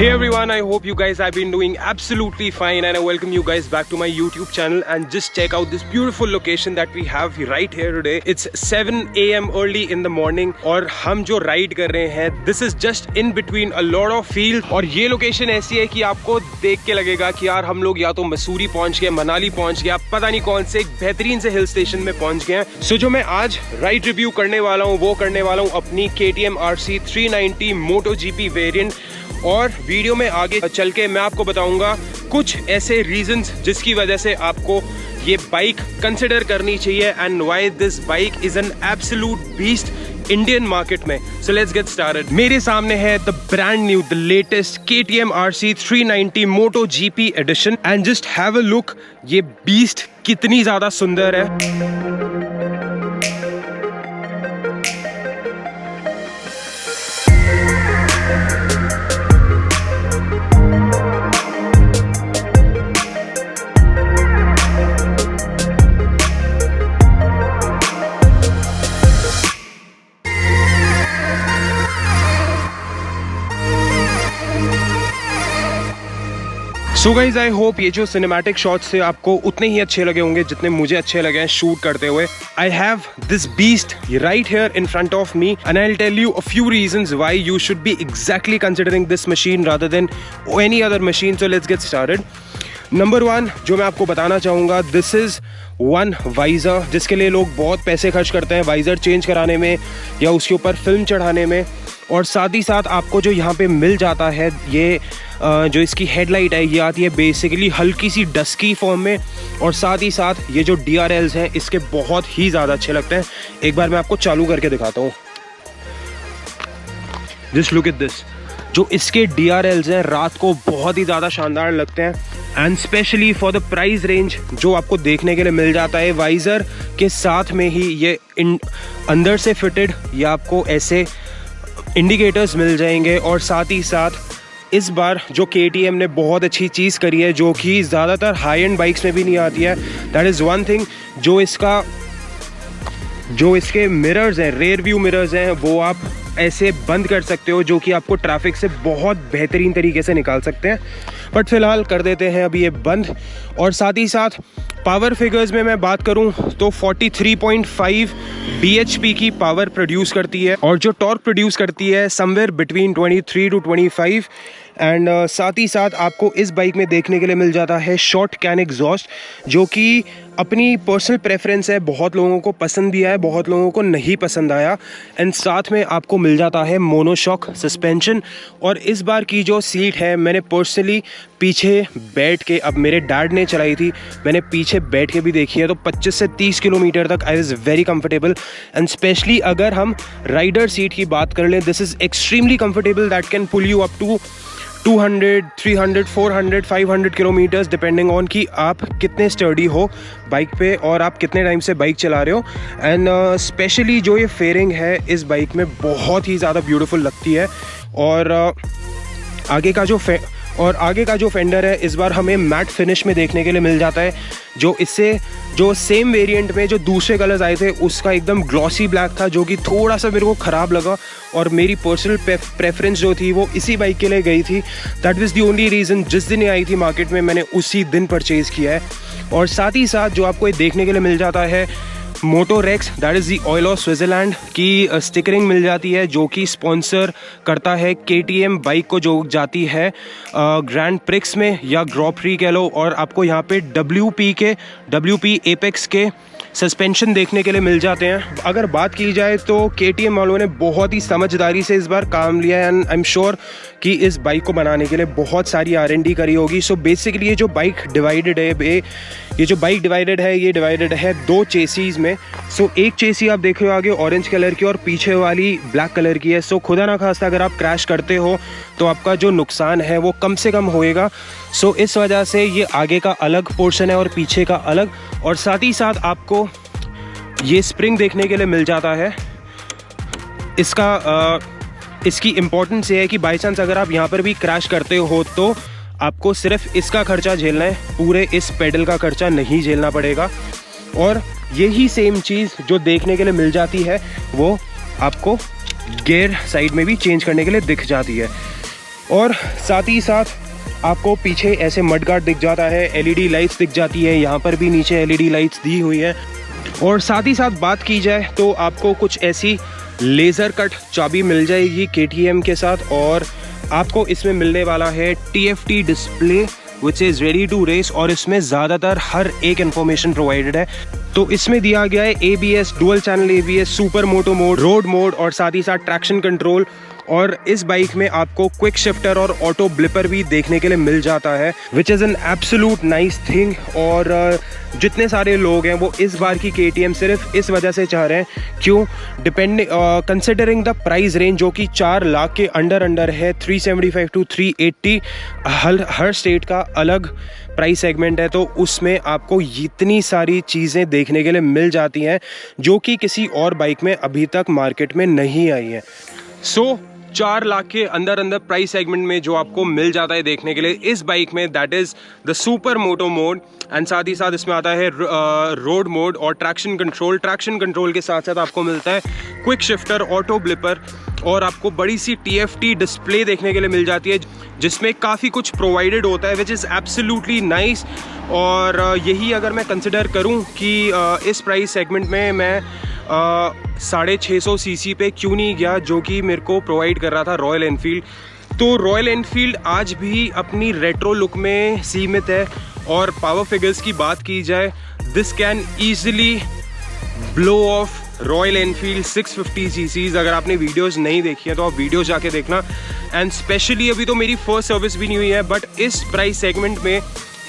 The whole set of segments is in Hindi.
Hey everyone, I hope you guys have been doing absolutely fine and I welcome you guys back to my YouTube channel and just check out this beautiful location that we have right here today. It's 7 AM early in the morning और हम जो राइड कर रहे हैं this is just in between a lot of field और ये लोकेशन ऐसी है कि आपको देख के लगेगा कि यार हम लोग या तो मसूरी पहुंच गए, मनाली पहुंच गए, पता नहीं कौन से एक बेहतरीन से हिल स्टेशन में पहुंच गए हैं। सो जो मैं आज राइड रिव्यू करने वाला हूँ वो करने वाला हूँ अपनी KTM RC 390 MotoGP वेरिएंट और वीडियो में आगे चल के मैं आपको बताऊंगा कुछ ऐसे रीजंस जिसकी वजह से आपको ये बाइक कंसिडर करनी चाहिए and why this bike is an absolute beast Indian market में। So let's get started. मेरे सामने है the brand new the latest KTM RC 390 MotoGP edition and just have a look, ये बीस्ट कितनी ज्यादा सुंदर है। सो गाइज आई होप ये जो सिनेमैटिक शॉट्स थे आपको उतने ही अच्छे लगे होंगे जितने मुझे अच्छे लगे हैं शूट करते हुए। I have this beast right here in front of me and I will tell you a few reasons why you should be exactly considering this machine rather than any other machine. So let's get started. Number 1 जो मैं आपको बताना चाहूँगा, दिस इज़ वन वाइज़र, जिसके लिए लोग बहुत पैसे खर्च करते हैं वाइज़र चेंज कराने में या उसके ऊपर फिल्म चढ़ाने में। और साथ ही साथ आपको जो यहाँ पे मिल जाता है ये जो इसकी हेडलाइट है ये आती है बेसिकली हल्की सी डस्की फॉर्म में और साथ ही साथ ये जो DRLs हैं इसके बहुत ही ज़्यादा अच्छे लगते हैं। एक बार मैं आपको चालू करके दिखाता हूँ। जस्ट लुक एट दिस, जो इसके DRLs हैं रात को बहुत ही ज़्यादा शानदार लगते हैं and specially for the price range जो आपको देखने के लिए मिल जाता है वाइज़र के साथ में ही ये अंदर से फिटेड ये आपको ऐसे इंडिकेटर्स मिल जाएंगे। और साथ ही साथ इस बार जो KTM ने बहुत अच्छी चीज़ करी है जो कि ज़्यादातर हाई एंड बाइक्स में भी नहीं आती है, दैट इज़ वन थिंग, जो इसके मिरर्स हैं, रेयर व्यू मिरर्स हैं, वो आप ऐसे बंद कर सकते हो जो कि आपको ट्रैफिक से बहुत बेहतरीन तरीके से निकाल सकते हैं। बट फिलहाल कर देते हैं अभी ये बंद। और साथ ही साथ पावर फिगर्स में मैं बात करूं तो 43.5 bhp की पावर प्रोड्यूस करती है और जो टॉर्क प्रोड्यूस करती है समवेयर बिटवीन 23 to 25 एंड साथ ही साथ आपको इस बाइक में देखने के लिए मिल जाता है शॉर्ट कैन एग्जॉस्ट जो कि अपनी पर्सनल प्रेफरेंस है, बहुत लोगों को पसंद भी आया, बहुत लोगों को नहीं पसंद आया। एंड साथ में आपको मिल जाता है मोनोशॉक सस्पेंशन। और इस बार की जो सीट है मैंने पर्सनली पीछे बैठ के, अब मेरे डैड ने चलाई थी, मैंने पीछे बैठ के भी देखी है तो 25 से 30 किलोमीटर तक I was very comfortable. And specially अगर हम राइडर सीट की बात कर लें, this is extremely comfortable, that can pull you up to 200, 300, 400, 500 kilometres depending on कि आप कितने स्टर्डी हो बाइक पे और आप कितने टाइम से बाइक चला रहे हो। एंड स्पेशली जो ये फेयरिंग है इस बाइक में बहुत ही ज़्यादा ब्यूटीफुल लगती है। और आगे का जो फेंडर है इस बार हमें मैट फिनिश में देखने के लिए मिल जाता है, जो सेम वेरिएंट में जो दूसरे कलर्स आए थे उसका एकदम ग्लॉसी ब्लैक था जो कि थोड़ा सा मेरे को ख़राब लगा और मेरी पर्सनल प्रेफरेंस जो थी वो इसी बाइक के लिए गई थी। That was the only reason, जिस दिन ये आई थी मार्केट में मैंने उसी दिन परचेज़ किया है। और साथ ही साथ जो आपको ये देखने के लिए मिल जाता है Motorex, that is the oil of Switzerland की स्टिकरिंग मिल जाती है जो कि स्पॉन्सर करता है KTM बाइक को जो जाती है ग्रैंड प्रिक्स में या ग्रॉ प्री कह लो। और आपको यहाँ पे WP एपेक्स के सस्पेंशन देखने के लिए मिल जाते हैं। अगर बात की जाए तो KTM वालों ने बहुत ही समझदारी से इस बार काम लिया है एंड आई एम श्योर कि इस बाइक को बनाने के लिए बहुत सारी R&D करी होगी। सो बेसिकली ये जो बाइक डिवाइडेड है ये डिवाइडेड है 2 चेसीज में। सो एक चेसी आप देख रहे हो आगे ऑरेंज कलर की और पीछे वाली ब्लैक कलर की है। सो खुदा ना खास्ता अगर आप क्रैश करते हो तो आपका जो नुकसान है वो कम से कम होएगा। सो इस वजह से ये आगे का अलग पोर्शन है और पीछे का अलग। और साथ ही साथ आपको ये स्प्रिंग देखने के लिए मिल जाता है। इसकी इम्पोर्टेंस ये है कि बाई चांस अगर आप यहाँ पर भी क्रैश करते हो तो आपको सिर्फ इसका खर्चा झेलना है, पूरे इस पेडल का खर्चा नहीं झेलना पड़ेगा। और यही सेम चीज़ जो देखने के लिए मिल जाती है वो आपको गियर साइड में भी चेंज करने के लिए दिख जाती है। और साथ ही साथ आपको पीछे ऐसे मड गार्ड दिख जाता है, एलईडी लाइट्स दिख जाती है, यहाँ पर भी नीचे एलईडी लाइट्स दी हुई है। और साथ ही साथ बात की जाए तो आपको कुछ ऐसी लेज़र कट चाबी मिल जाएगी KTM के साथ। और आपको इसमें मिलने वाला है TFT display which is ready to race, और इसमें ज़्यादातर हर एक इन्फॉर्मेशन प्रोवाइडेड है। तो इसमें दिया गया है ABS, dual channel ABS, super moto mode, road mode और साथ ही साथ ट्रैक्शन कंट्रोल। और इस बाइक में आपको क्विक शिफ्टर और ऑटो ब्लिपर भी देखने के लिए मिल जाता है, which is an absolute nice thing. और जितने सारे लोग हैं वो इस बार की KTM सिर्फ इस वजह से चाह रहे हैं, क्यों, कंसिडरिंग द प्राइस रेंज जो कि 4 लाख के अंडर है, 375 to 380, हर स्टेट का अलग प्राइस सेगमेंट है। तो उसमें आपको इतनी सारी चीज़ें देखने के लिए मिल जाती हैं जो कि किसी और बाइक में अभी तक मार्केट में नहीं आई है। 4 लाख के अंदर प्राइस सेगमेंट में जो आपको मिल जाता है देखने के लिए इस बाइक में, that is the super moto mode. And साथ ही साथ इसमें आता है रोड मोड और ट्रैक्शन कंट्रोल के साथ साथ आपको मिलता है क्विक शिफ्टर, ऑटो ब्लिपर, और आपको बड़ी सी TFT डिस्प्ले देखने के लिए मिल जाती है जिसमें काफ़ी कुछ प्रोवाइडेड होता है, विच इज़ एब्सोल्युटली नाइस। और यही अगर मैं कंसिडर करूं कि इस प्राइस सेगमेंट में मैं 650 cc पे क्यों नहीं गया, जो कि मेरे को प्रोवाइड कर रहा था रॉयल एनफील्ड। तो रॉयल एनफील्ड आज भी अपनी रेट्रो लुक में सीमित है। और पावर फिगर्स की बात की जाए, this can easily blow of royal Enfield 650 cc। अगर आपने वीडियोस नहीं देखी है तो आप वीडियो जाके देखना। एंड स्पेशली अभी तो मेरी फर्स्ट सर्विस भी नहीं हुई है, बट इस प्राइस सेगमेंट में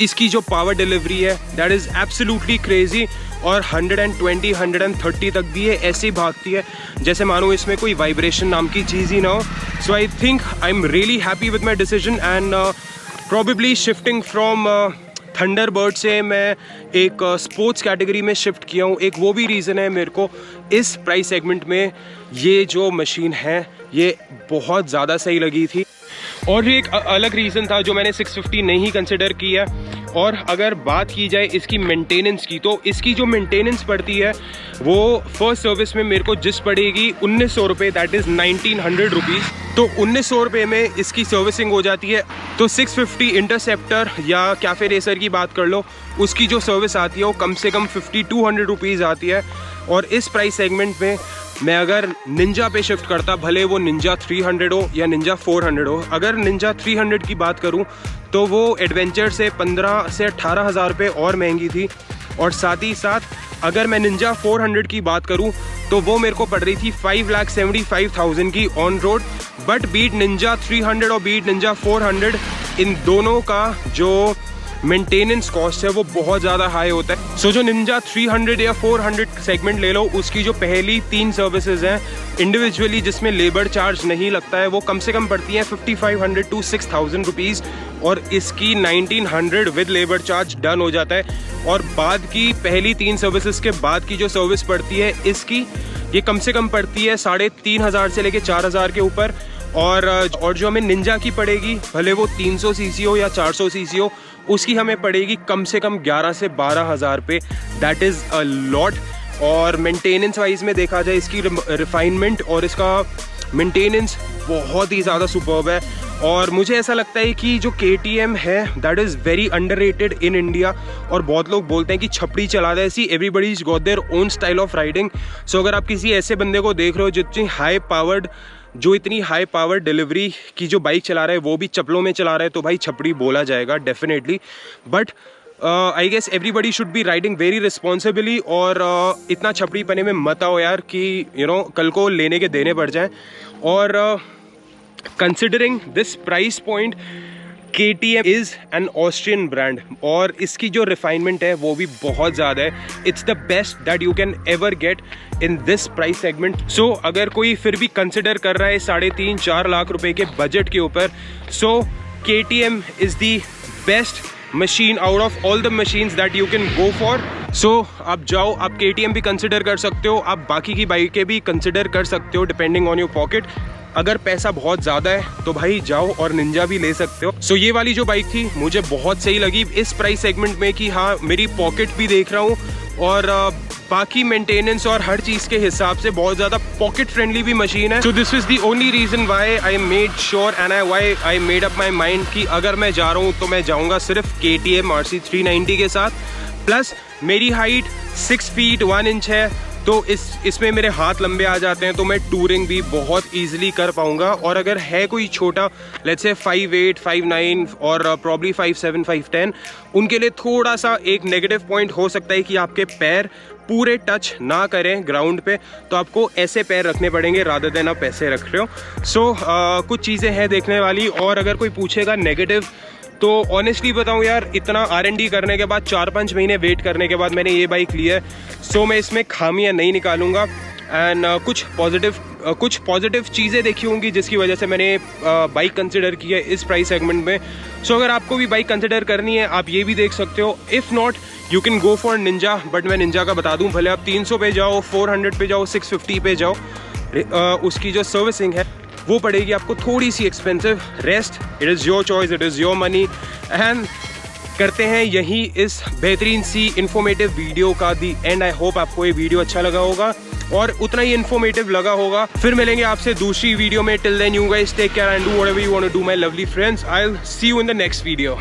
इसकी जो पावर डिलीवरी है दैट इज़ एब्सोल्युटली क्रेजी। और 120, 130 तक भी ये ऐसे ही भागती है जैसे मानो इसमें कोई वाइब्रेशन नाम की चीज़ ही ना हो। So I think I am really happy with my decision. And probably shifting from Thunderbird से मैं एक स्पोर्ट्स कैटेगरी में शिफ्ट किया हूँ। एक वो भी रीज़न है, मेरे को इस प्राइस सेगमेंट में ये जो मशीन है ये बहुत ज़्यादा सही लगी थी। और भी एक अलग रीज़न था जो मैंने 650 नहीं कंसिडर किया। और अगर बात की जाए इसकी मेंटेनेंस की, तो इसकी जो मेंटेनेंस पड़ती है वो फर्स्ट सर्विस में मेरे को जिस पड़ेगी 1900 रुपये, दैट इज़ 1900 रुपीज़। तो 1900 रुपये में इसकी सर्विसिंग हो जाती है। तो 650 इंटरसेप्टर या कैफ़े रेसर की बात कर लो, उसकी जो सर्विस आती है वो कम से कम 5200 रुपीज़ आती है। और इस प्राइस सेगमेंट में मैं अगर निंजा पे शिफ्ट करता, भले वो निंजा 300 हो या निंजा 400 हो, अगर निंजा 300 की बात करूं तो वो एडवेंचर से 15 से 18 हज़ार रुपये और महंगी थी। और साथ ही साथ अगर मैं निंजा 400 की बात करूं तो वो मेरे को पड़ रही थी 5,75,000 की on road. But beat Ninja 300 और बीट निंजा 400, इन दोनों का जो मेंटेनेंस कॉस्ट है वो बहुत ज़्यादा हाई होता है। सो जो निंजा 300 या 400 सेगमेंट ले लो, उसकी जो पहली 3 सर्विसेज हैं इंडिविजुअली जिसमें लेबर चार्ज नहीं लगता है, वो कम से कम पड़ती हैं 5500 to 6000 रुपीज़। और इसकी 1900 विद लेबर चार्ज डन हो जाता है। और बाद की पहली 3 सर्विसेज के बाद की जो सर्विस पड़ती है इसकी, ये कम से कम पड़ती है 3500 से लेके 4000 के ऊपर। और जो हमें निंजा की पड़ेगी, भले वो 300 cc हो या 400 cc हो, उसकी हमें पड़ेगी कम से कम 11 से 12 हज़ार रुपये। That is a lot. और मेंटेनेंस वाइज में देखा जाए इसकी रिफाइनमेंट और इसका मेंटेनेंस बहुत ही ज़्यादा सुपर्ब है। और मुझे ऐसा लगता है कि जो KTM है that is very underrated in India. और बहुत लोग बोलते हैं कि छपड़ी चलाता है, ऐसी everybody is got their own style of riding. So अगर आप किसी ऐसे बंदे को देख रहे हो जो इतनी हाई पावर डिलीवरी की जो बाइक चला रहा है वो भी चप्पलों में चला रहा है, तो भाई छपड़ी बोला जाएगा definitely. But I guess everybody should be riding very responsibly. और इतना छपड़ी पने में मत आओ यार कि कल को लेने के देने पड़ जाएं। और considering this price point, KTM is an Austrian brand और इसकी जो रिफाइनमेंट है वो भी बहुत ज़्यादा है। It's the best that you can ever get in this price segment. So अगर कोई फिर भी कंसिडर कर रहा है 3.5-4 लाख रुपए के बजट के ऊपर, so KTM is the best machine out of all the machines that you can go for. So आप जाओ, आप KTM भी कंसिडर कर सकते हो, आप बाकी की बाइकें भी कंसिडर कर सकते हो डिपेंडिंग ऑन योर पॉकेट। अगर पैसा बहुत ज़्यादा है तो भाई जाओ और निंजा भी ले सकते हो। सो ये वाली जो बाइक थी मुझे बहुत सही लगी इस प्राइस सेगमेंट में कि हाँ, मेरी पॉकेट भी देख रहा हूँ और बाकी मेंटेनेंस और हर चीज़ के हिसाब से बहुत ज़्यादा पॉकेट फ्रेंडली भी मशीन है। So this is the only reason why I made sure and I made up my mind कि अगर मैं जा रहा हूँ तो मैं जाऊँगा सिर्फ KTM RC 390 के साथ। प्लस मेरी हाइट 6 फीट 1 इंच है, तो इसमें मेरे हाथ लंबे आ जाते हैं, तो मैं टूरिंग भी बहुत ईजिली कर पाऊंगा। और अगर है कोई छोटा, लेट्स से 5'8", 5'9" और प्रॉब्ली 5'7", 5'10", उनके लिए थोड़ा सा एक नेगेटिव पॉइंट हो सकता है कि आपके पैर पूरे टच ना करें ग्राउंड पे, तो आपको ऐसे पैर रखने पड़ेंगे रादर देन आप ऐसे रख रहे हो। सो कुछ चीज़ें हैं देखने वाली। और अगर कोई पूछेगा नेगेटिव, तो ऑनेस्टली बताऊं यार, इतना R&D करने के बाद 4-5 महीने वेट करने के बाद मैंने ये बाइक ली है। सो मैं इसमें खामियां नहीं निकालूंगा। एंड कुछ पॉजिटिव चीज़ें देखी होंगी जिसकी वजह से मैंने बाइक कंसिडर की है इस प्राइस सेगमेंट में। सो अगर आपको भी बाइक कंसिडर करनी है, आप ये भी देख सकते हो। If not, you can go for Ninja. But मैं निंजा का बता दूं, भले आप 300 पे जाओ, 400 पे जाओ, 650 पे जाओ, उसकी जो सर्विसिंग है वो पड़ेगी आपको थोड़ी सी expensive. Rest it is your choice, it is your money. And करते हैं यही इस बेहतरीन सी इन्फॉर्मेटिव वीडियो का दी एंड। आई होप आपको ये वीडियो अच्छा लगा होगा और उतना ही इन्फॉर्मेटिव लगा होगा। फिर मिलेंगे आपसे दूसरी वीडियो में। Till then you guys take care and do whatever you want to do my lovely friends. I will see you in the next video.